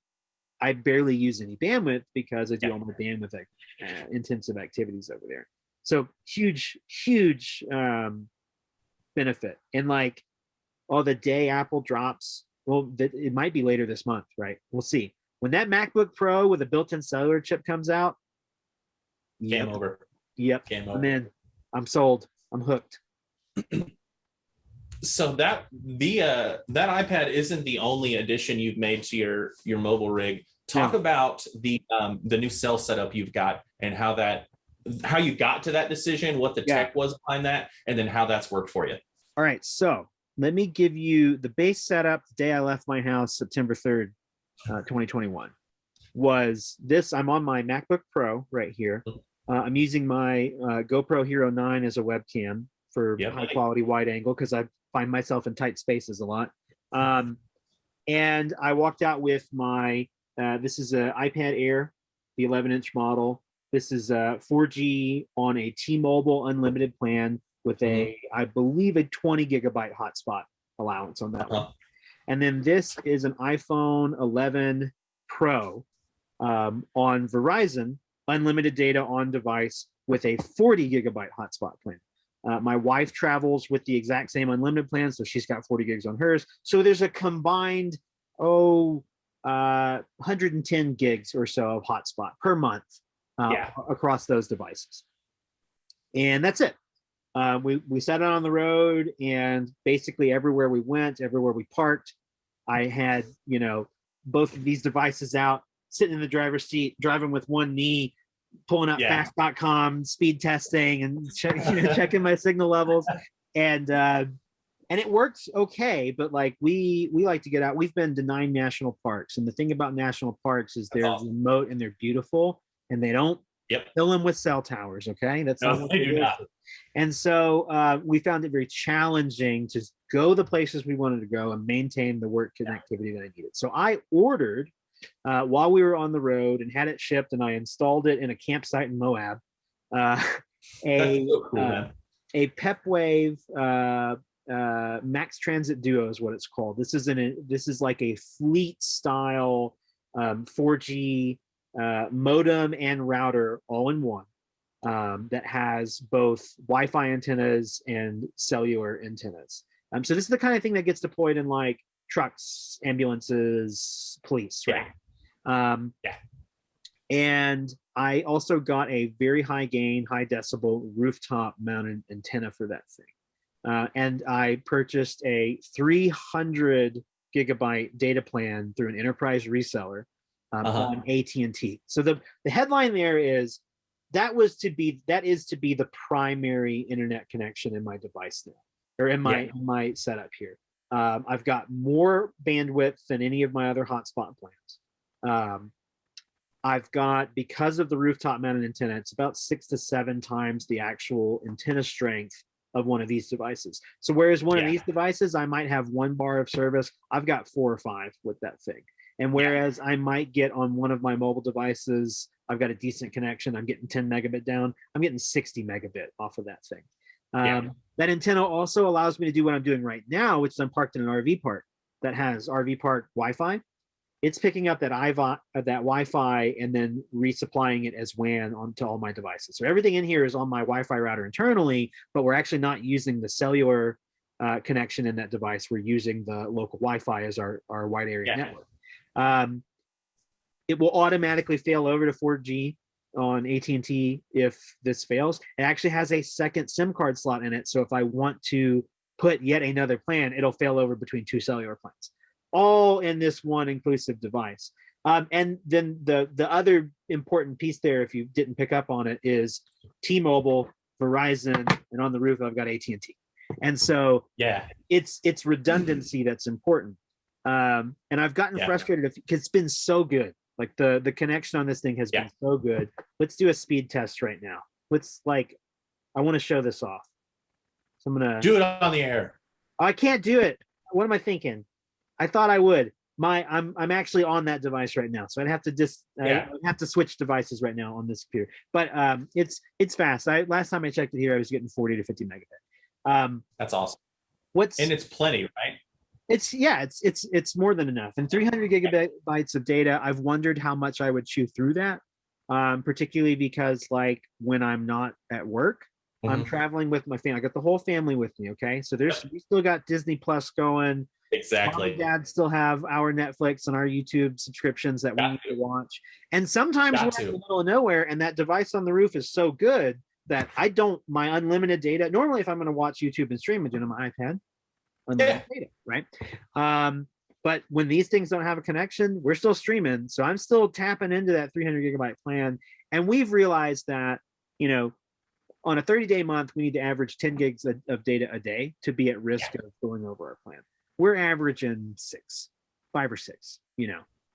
Speaker 2: I barely use any bandwidth because I do all my bandwidth intensive activities over there. So huge benefit. And oh, the day Apple drops, well, it might be later this month, right? We'll see. When that MacBook Pro with a built-in cellular chip comes out,
Speaker 1: Game
Speaker 2: yep,
Speaker 1: over.
Speaker 2: yep,
Speaker 1: Game
Speaker 2: I'm
Speaker 1: over.
Speaker 2: in. I'm sold. I'm hooked.
Speaker 1: So that that iPad isn't the only addition you've made to your mobile rig. Talk
Speaker 2: No.
Speaker 1: about the new cell setup you've got and how you got to that decision, what the
Speaker 2: Yeah.
Speaker 1: tech was behind that, and then how that's worked for you.
Speaker 2: All right. So let me give you the base setup. The day I left my house, September 3rd, 2021, was this. I'm on my MacBook Pro right here. I'm using my GoPro Hero 9 as a webcam for high quality wide angle because I find myself in tight spaces a lot. And I walked out with my, this is an iPad Air, the 11-inch model. This is 4G on a T-Mobile unlimited plan with I believe, a 20 gigabyte hotspot allowance on that one. And then this is an iPhone 11 Pro on Verizon, unlimited data on device with a 40 gigabyte hotspot plan. My wife travels with the exact same unlimited plan, so she's got 40 gigs on hers. So there's a combined, 110 gigs or so of hotspot per month across those devices. And that's it. We set out on the road, and basically everywhere we went, everywhere we parked, I had, both of these devices out, sitting in the driver's seat, driving with one knee, pulling up fast.com, speed testing, and checking my signal levels. And it works okay, but like we like to get out. We've been to 9 national parks, and the thing about national parks is they're remote and they're beautiful, and they don't fill them with cell towers. Okay, that's not what they do. And so we found it very challenging to go the places we wanted to go and maintain the work connectivity that I needed. So I ordered while we were on the road and had it shipped, and I installed it in a campsite in Moab. A Pepwave Max Transit Duo is what it's called. This is like a fleet style 4G modem and router all in one that has both Wi-Fi antennas and cellular antennas. So this is the kind of thing that gets deployed in like trucks, ambulances, police, right? And I also got a very high gain, high decibel rooftop mounted antenna for that thing. And I purchased a 300 gigabyte data plan through an enterprise reseller on AT&T. So the headline there is that is to be the primary internet connection in my device now, or in my setup here. I've got more bandwidth than any of my other hotspot plans. I've got, because of the rooftop mounted antenna, it's about 6 to 7 times the actual antenna strength of one of these devices. So whereas one of these devices, I might have 1 bar of service, I've got 4 or 5 with that thing. And whereas I might get on one of my mobile devices, I've got a decent connection, I'm getting 10 megabit down, I'm getting 60 megabit off of that thing. That antenna also allows me to do what I'm doing right now, which is I'm parked in an RV park that has RV park Wi-Fi. It's picking up that Wi-Fi and then resupplying it as WAN onto all my devices. So everything in here is on my Wi-Fi router internally, but we're actually not using the cellular connection in that device. We're using the local Wi-Fi as our wide area network. It will automatically fail over to 4G on AT&T if this fails. It actually has a second SIM card slot in it, so if I want to put yet another plan, it'll fail over between 2 cellular plans, all in this one inclusive device. And then the other important piece there, if you didn't pick up on it, is T-Mobile, Verizon, and on the roof I've got AT&T. And so it's redundancy that's important. And I've gotten frustrated because it's been so good. Like the connection on this thing has been so good. Let's do a speed test right now. I want to show this off. So I'm gonna
Speaker 1: do it on the air.
Speaker 2: I can't do it. What am I thinking? I thought I would. I'm actually on that device right now, so I'd have to I'd have to switch devices right now on this computer. But it's fast. Last time I checked it here, I was getting 40 to 50 megabit.
Speaker 1: That's awesome. And it's plenty, right?
Speaker 2: It's more than enough. And 300 gigabytes of data, I've wondered how much I would chew through that, particularly because like when I'm not at work, I don't have I'm traveling with my family. I got the whole family with me. Okay. So we still got Disney Plus going.
Speaker 1: Exactly.
Speaker 2: Mom and dad still have our Netflix and our YouTube subscriptions that we need to watch. And sometimes we're in the middle of nowhere and that device on the roof is so good that my unlimited data. Normally, if I'm going to watch YouTube and stream, I do it on my iPad. Unlimited data, right? But when these things don't have a connection, we're still streaming. So I'm still tapping into that 300 gigabyte plan. And we've realized that, on a 30-day month, we need to average 10 gigs of data a day to be at risk of going over our plan. We're averaging 5 or 6,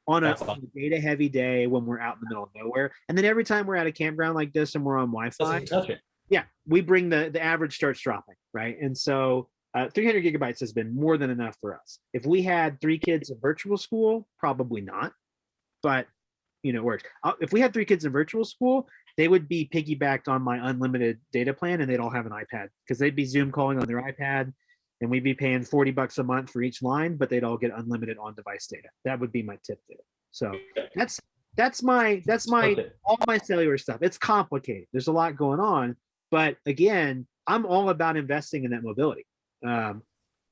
Speaker 2: on a data heavy day when we're out in the middle of nowhere. And then every time we're at a campground like this and we're on Wi-Fi, we bring the average starts dropping, right? And so 300 gigabytes has been more than enough for us. If we had 3 kids in virtual school, probably not, but it works. If we had 3 kids in virtual school, they would be piggybacked on my unlimited data plan and they'd all have an iPad because they'd be Zoom calling on their iPad and we'd be paying $40 a month for each line, but they'd all get unlimited on device data. That would be my tip there. So that's my all my cellular stuff. It's complicated. There's a lot going on, but again, I'm all about investing in that mobility.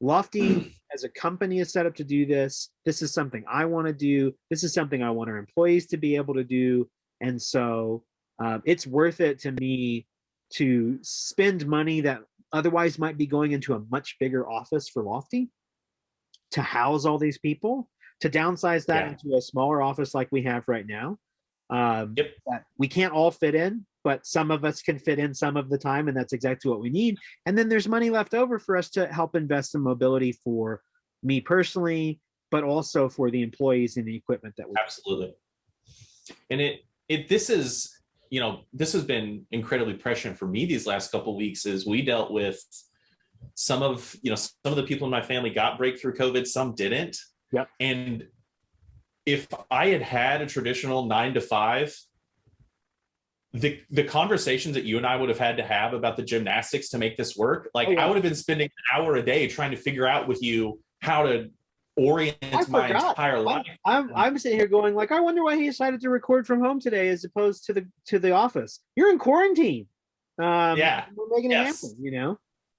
Speaker 2: Lofty as a company is set up to do this. This is something I want to do. This is something I want our employees to be able to do. And so it's worth it to me to spend money that otherwise might be going into a much bigger office for Lofty to house all these people, to downsize that into a smaller office like we have right now. That we can't all fit in, but some of us can fit in some of the time, and that's exactly what we need. And then there's money left over for us to help invest in mobility for me personally, but also for the employees and the equipment that we
Speaker 1: absolutely. And this has been incredibly prescient for me these last couple of weeks as we dealt with some of the people in my family got breakthrough COVID, some didn't.
Speaker 2: Yep.
Speaker 1: And if I had a traditional 9 to 5, the conversations that you and I would have had to have about the gymnastics to make this work, I would have been spending an hour a day trying to figure out with you how to orient my entire life.
Speaker 2: I'm sitting here going I wonder why he decided to record from home today as opposed to the office. You're in quarantine. We're making it happen,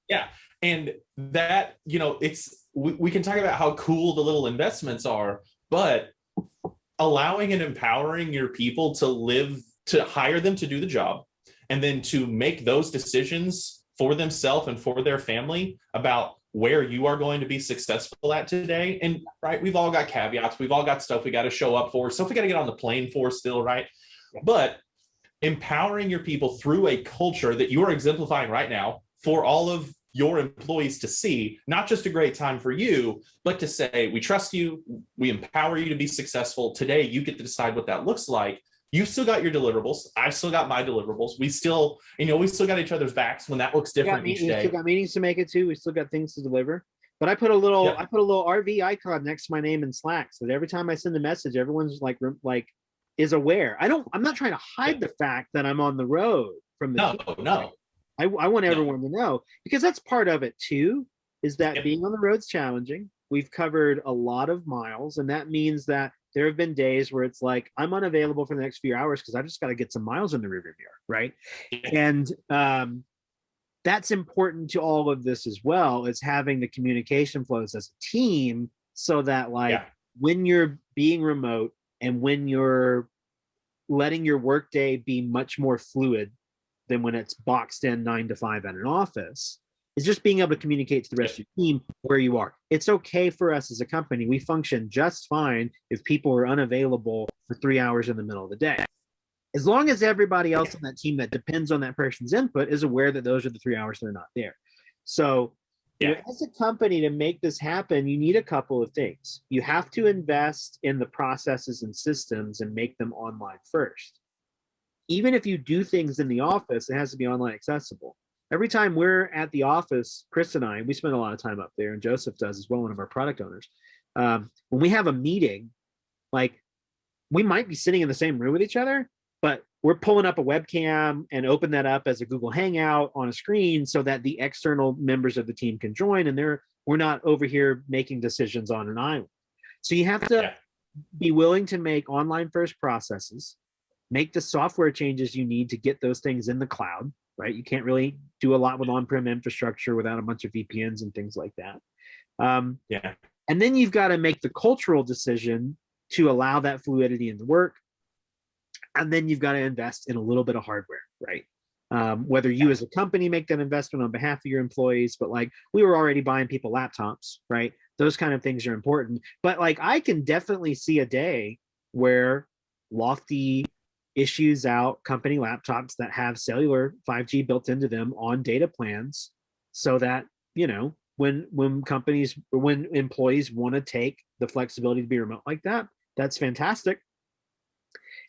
Speaker 1: Yeah. And that, we can talk about how cool the little investments are, but allowing and empowering your people to hire them to do the job and then to make those decisions for themselves and for their family about where you are going to be successful at today. And right, we've all got caveats. We've all got stuff we got to show up for, stuff we got to get on the plane for still, right? Yeah. But empowering your people through a culture that you are exemplifying right now for all of your employees to see, not just a great time for you, but to say, we trust you, we empower you to be successful. Today, you get to decide what that looks like. You've still got your deliverables. I've still got my deliverables. We still got each other's backs when that looks different each day.
Speaker 2: We still got meetings to make it too. We still got things to deliver. But I put a little RV icon next to my name in Slack so that every time I send a message, everyone's is aware. I'm not trying to hide the fact that I'm on the road from the team.
Speaker 1: No.
Speaker 2: I want everyone to know, because that's part of it too, is that being on the road's challenging. We've covered a lot of miles, and that means that there have been days where it's I'm unavailable for the next few hours because I've just got to get some miles in the rearview mirror, right? And that's important to all of this as well, is having the communication flows as a team so that when you're being remote and when you're letting your workday be much more fluid than when it's boxed in 9 to 5 at an office, is just being able to communicate to the rest of your team where you are. It's okay for us as a company. We function just fine if people are unavailable for 3 hours in the middle of the day. As long as everybody else on that team that depends on that person's input is aware that those are the 3 hours they're not there. So as a company, to make this happen, you need a couple of things. You have to invest in the processes and systems and make them online first. Even if you do things in the office, it has to be online accessible. Every time we're at the office, Chris and I, we spend a lot of time up there, and Joseph does as well, one of our product owners. When we have a meeting, we might be sitting in the same room with each other, but we're pulling up a webcam and open that up as a Google Hangout on a screen so that the external members of the team can join, and we're not over here making decisions on an island. So you have to be willing to make online first processes, make the software changes you need to get those things in the cloud, right? You can't really do a lot with on-prem infrastructure without a bunch of VPNs and things like that.
Speaker 1: Yeah.
Speaker 2: And then you've got to make the cultural decision to allow that fluidity in the work. And then you've got to invest in a little bit of hardware, right? Whether you as a company make that investment on behalf of your employees, but like we were already buying people laptops, right? Those kind of things are important. But like I can definitely see a day where Lofty issues out company laptops that have cellular 5G built into them on data plans so that, you know, when employees want to take the flexibility to be remote like that, that's fantastic.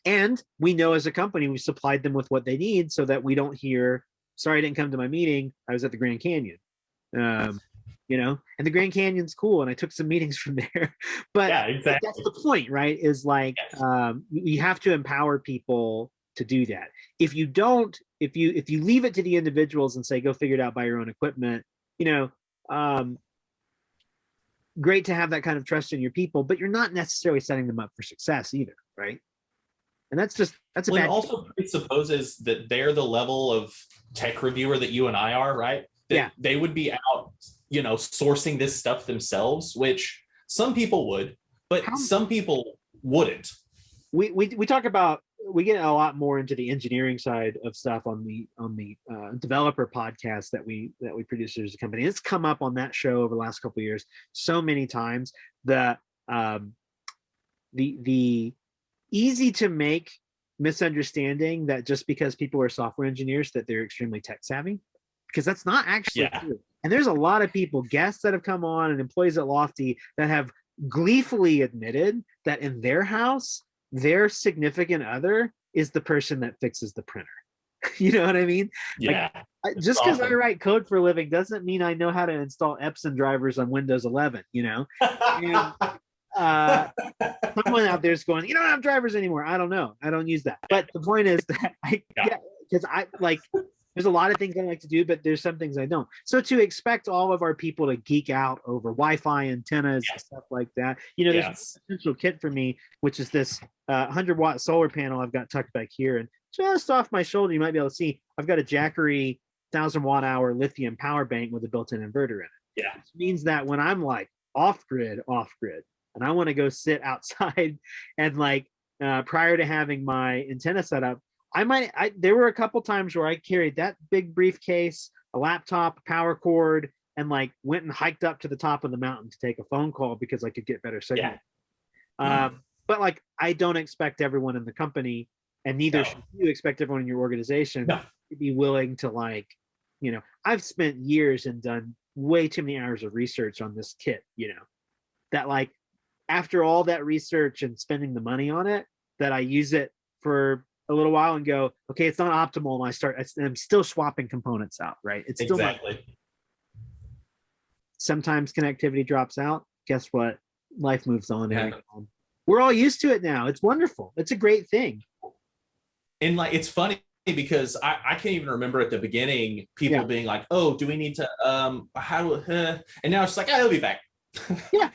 Speaker 2: And we know as a company, we supplied them with what they need so that we don't hear, sorry, I didn't come to my meeting. I was at the Grand Canyon. You know, and the Grand Canyon's cool. And I took some meetings from there, but
Speaker 1: Yeah, exactly.
Speaker 2: that's the point, right? Is like, you have to empower people to do that. If you don't, if you leave it to the individuals and say, go figure it out by your own equipment, you know, great to have that kind of trust in your people, but you're not necessarily setting them up for success either, right? And that's a bad.
Speaker 1: It also presupposes that they're the level of tech reviewer that you and I are, right? That they would be out, you know, sourcing this stuff themselves, which some people would, but some people wouldn't.
Speaker 2: We talk about, we get a lot more into the engineering side of stuff on the developer podcast that we produce as a company. It's come up on that show over the last couple of years so many times. The easy to make misunderstanding that just because people are software engineers that they're extremely tech savvy, because that's not actually true. And there's a lot of people, guests that have come on and employees at Lofty that have gleefully admitted that in their house, their significant other is the person that fixes the printer. You know what I mean?
Speaker 1: Yeah.
Speaker 2: Like, just because I write code for a living doesn't mean I know how to install Epson drivers on Windows 11, you know? And, someone out there's going, you don't have drivers anymore. I don't know. I don't use that. But the point is that because I like, there's a lot of things I like to do, but there's some things I don't. So to expect all of our people to geek out over Wi-Fi antennas and stuff like that, you know, there's an essential kit for me, which is this 100-watt solar panel I've got tucked back here. And just off my shoulder, you might be able to see, I've got a Jackery 1,000-watt-hour lithium power bank with a built-in inverter in it.
Speaker 1: Yeah.
Speaker 2: Which means that when I'm like off-grid, and I want to go sit outside and like prior to having my antenna set up, there were a couple times where I carried that big briefcase, a laptop, a power cord, and like went and hiked up to the top of the mountain to take a phone call because I could get better signal. But like, I don't expect everyone in the company, and neither should you expect everyone in your organization to be willing to like, you know, I've spent years and done way too many hours of research on this kit, you know, that like, after all that research and spending the money on it, that I use it for a little while and go, okay, it's not optimal. And I'm still swapping components out, right? It's still not. Sometimes connectivity drops out. Guess what? Life moves on. We're all used to it now. It's wonderful. It's a great thing.
Speaker 1: And like, it's funny because I can't even remember at the beginning people being like, oh, do we need to, and now it's like, oh, he'll be back.
Speaker 2: Yeah,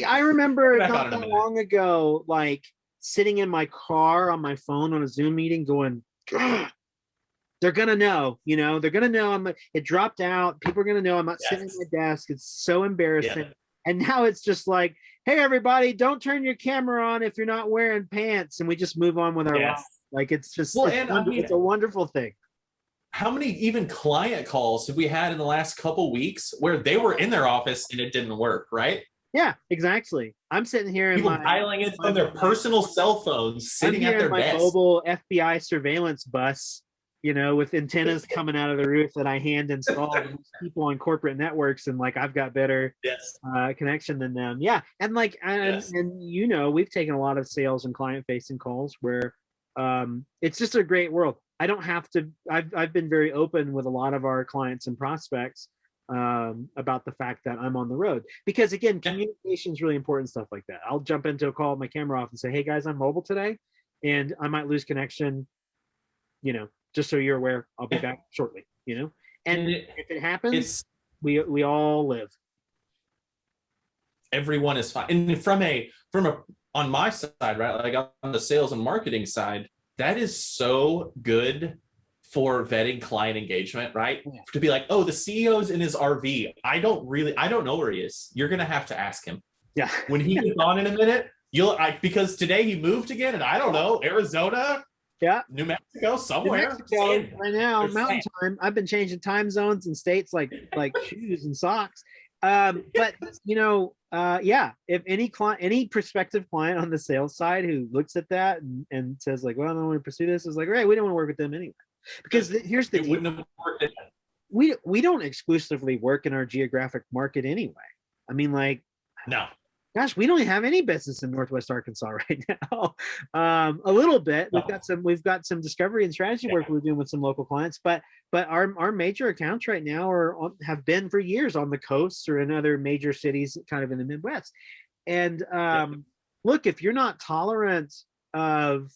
Speaker 2: I remember not that long ago, like sitting in my car on my phone on a Zoom meeting going, they're gonna know, you know, they're gonna know it dropped out. People are gonna know I'm not sitting at my desk. It's so embarrassing. And now it's just like, hey, everybody, don't turn your camera on if you're not wearing pants. And we just move on with our lives. Like, it's just, it's a wonderful thing.
Speaker 1: How many even client calls have we had in the last couple weeks where they were in their office and it didn't work, right?
Speaker 2: Yeah, exactly. I'm sitting here in
Speaker 1: people dialing in from their personal cell phones, sitting at their desk.
Speaker 2: Mobile FBI surveillance bus, you know, with antennas coming out of the roof that I hand installed. People on corporate networks, and like I've got better connection than them. Yeah, and like and you know, we've taken a lot of sales and client facing calls where it's just a great world. I don't have to, I've been very open with a lot of our clients and prospects about the fact that I'm on the road, because again, communication is really important, stuff like that. I'll jump into a call with my camera off and say, hey guys, I'm mobile today and I might lose connection, you know, just so you're aware, I'll be back shortly, you know? And if it happens, we all live.
Speaker 1: Everyone is fine. And from on my side, right? Like on the sales and marketing side, that is so good for vetting client engagement, right?
Speaker 2: Yeah.
Speaker 1: To be like, oh, the CEO's in his RV. I don't know where he is. You're going to have to ask him.
Speaker 2: Yeah.
Speaker 1: When he gets on in a minute, because today he moved again, and I don't know, Arizona,
Speaker 2: Yeah.
Speaker 1: New Mexico, somewhere.
Speaker 2: New Mexico, right now,
Speaker 1: They're
Speaker 2: mountain time. I've been changing time zones in states like shoes and socks. But yeah, if any prospective client on the sales side who looks at that and says like, well, I don't want to pursue this, is like, right, we don't want to work with them anyway. Because here's the deal. We don't exclusively work in our geographic market anyway. I mean, like,
Speaker 1: no.
Speaker 2: Gosh, we don't have any business in Northwest Arkansas right now. A little bit. We've got some discovery and strategy work we're doing with some local clients, but our major accounts right now have been for years on the coasts or in other major cities, kind of in the Midwest. And look, if you're not tolerant of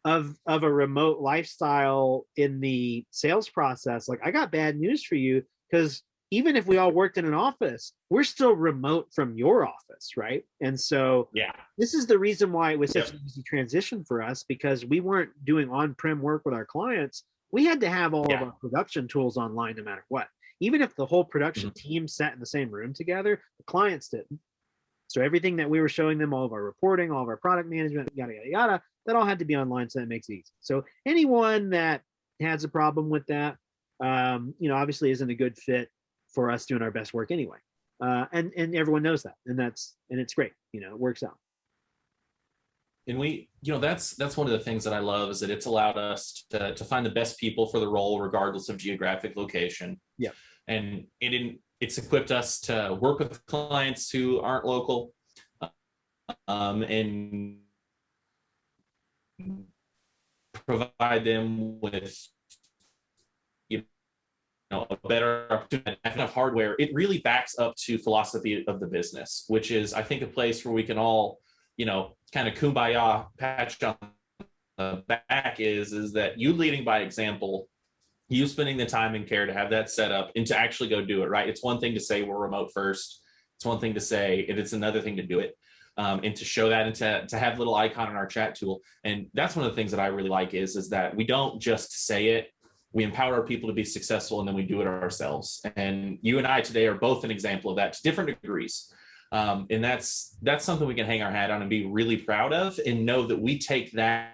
Speaker 2: a remote lifestyle in the sales process, like, I got bad news for you, because even if we all worked in an office, we're still remote from your office, right? And so this is the reason why it was such an easy transition for us, because we weren't doing on-prem work with our clients. We had to have all of our production tools online no matter what. Even if the whole production team sat in the same room together, the clients didn't. So everything that we were showing them, all of our reporting, all of our product management, yada, yada, yada, that all had to be online, so that makes it easy. So anyone that has a problem with that, obviously isn't a good fit for us doing our best work anyway. And everyone knows that. And it's great. It works out.
Speaker 1: And that's one of the things that I love, is that it's allowed us to find the best people for the role, regardless of geographic location.
Speaker 2: Yeah.
Speaker 1: And it's equipped us to work with clients who aren't local, and provide them with a better opportunity, enough hardware. It really backs up to philosophy of the business, which is, I think, a place where we can all, kind of kumbaya, patch on the back, is that you leading by example, you spending the time and care to have that set up and to actually go do it, right? It's one thing to say we're remote first. It's one thing to say, and it's another thing to do it. And to show that, and to have a little icon in our chat tool. And that's one of the things that I really like is that we don't just say it. We empower our people to be successful, and then we do it ourselves. And you and I today are both an example of that, to different degrees. And that's something we can hang our hat on and be really proud of, and know that we take that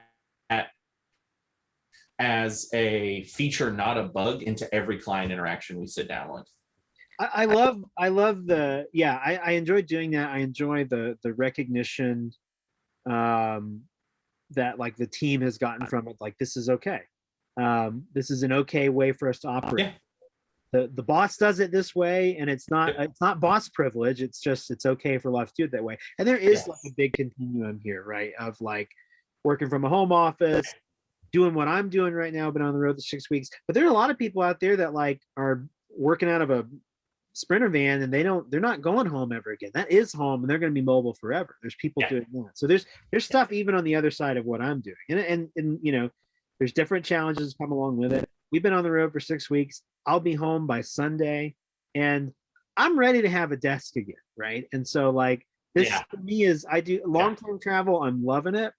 Speaker 1: as a feature, not a bug, into every client interaction we sit down with.
Speaker 2: I love I enjoy doing that. I enjoy the recognition that, like, the team has gotten from it. Like, this is okay. This is an okay way for us to operate. The boss does it this way, and it's not boss privilege. It's okay for life to do it that way. And there is like a big continuum here, right? Of like working from a home office, doing what I'm doing right now, been on the road for 6 weeks. But there are a lot of people out there that like are working out of a Sprinter van, and they're not going home ever again. That is home, and they're going to be mobile forever. There's people doing that. So there's stuff even on the other side of what I'm doing, and there's different challenges come along with it. We've been on the road for 6 weeks. I'll be home by Sunday, and I'm ready to have a desk again, right? And so like this for me is, I do long-term travel. I'm loving it.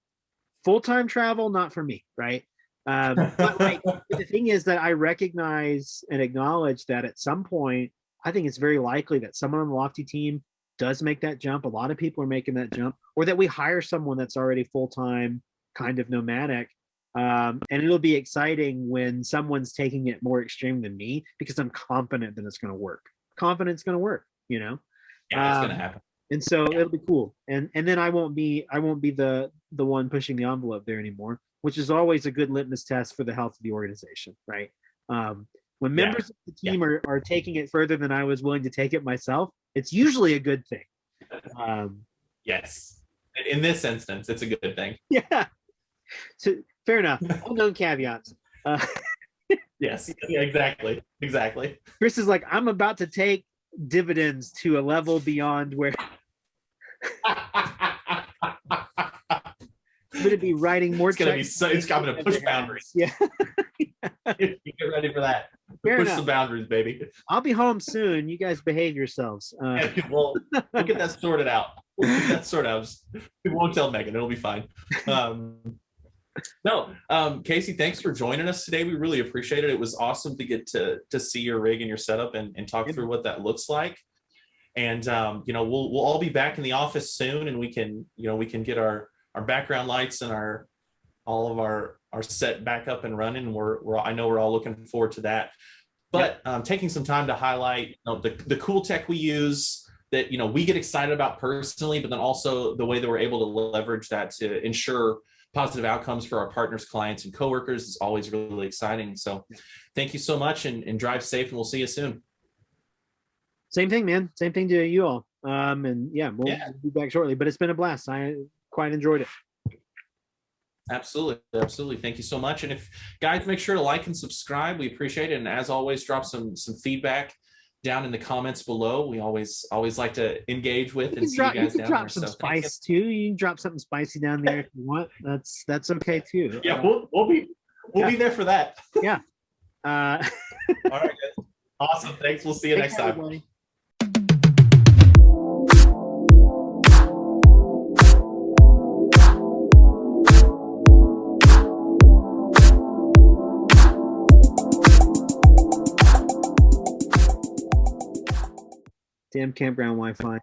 Speaker 2: Full-time travel, not for me, right? But like the thing is that I recognize and acknowledge that at some point, I think it's very likely that someone on the Lofty team does make that jump. A lot of people are making that jump, or that we hire someone that's already full-time, kind of nomadic. And it'll be exciting when someone's taking it more extreme than me, because I'm confident that it's going to work. Confident it's going to work, Yeah,
Speaker 1: it's going to happen.
Speaker 2: And so it'll be cool. And then I won't be the one pushing the envelope there anymore, which is always a good litmus test for the health of the organization, right? When members of the team are taking it further than I was willing to take it myself, it's usually a good thing.
Speaker 1: Yes. In this instance, it's a good thing.
Speaker 2: Yeah. So fair enough. Unknown caveats.
Speaker 1: Yes. Yeah, exactly.
Speaker 2: Chris is like, I'm about to take dividends to a level beyond where I'm going to be writing more.
Speaker 1: It's going to be so. It's going to push boundaries.
Speaker 2: Yeah.
Speaker 1: You get ready for that.
Speaker 2: Fair
Speaker 1: push
Speaker 2: enough.
Speaker 1: some boundaries, baby.
Speaker 2: I'll be home soon. You guys behave yourselves.
Speaker 1: We'll get that sorted out. We won't tell Megan. It'll be fine. No, Casey, thanks for joining us today. We really appreciate it. It was awesome to get to see your rig and your setup and talk through what that looks like. And we'll all be back in the office soon, and we can get our background lights and all of our set back up and running. I know we're all looking forward to that. But taking some time to highlight the cool tech we use that we get excited about personally, but then also the way that we're able to leverage that to ensure positive outcomes for our partners, clients, and coworkers is always really exciting. So thank you so much, and drive safe, and we'll see you soon.
Speaker 2: Same thing, man. Same thing to you all. We'll be back shortly, but it's been a blast. I quite enjoyed it.
Speaker 1: Absolutely. Thank you so much. And if guys, make sure to like and subscribe. We appreciate it. And as always, drop some feedback down in the comments below. We always like to engage with and see you guys down
Speaker 2: drop some spice too. You can drop something spicy down there if you want. That's okay too.
Speaker 1: Yeah, we'll be there for that.
Speaker 2: Yeah.
Speaker 1: All right, guys. Awesome. Thanks. We'll see you next time.
Speaker 2: Everybody. Damn campground Wi-Fi.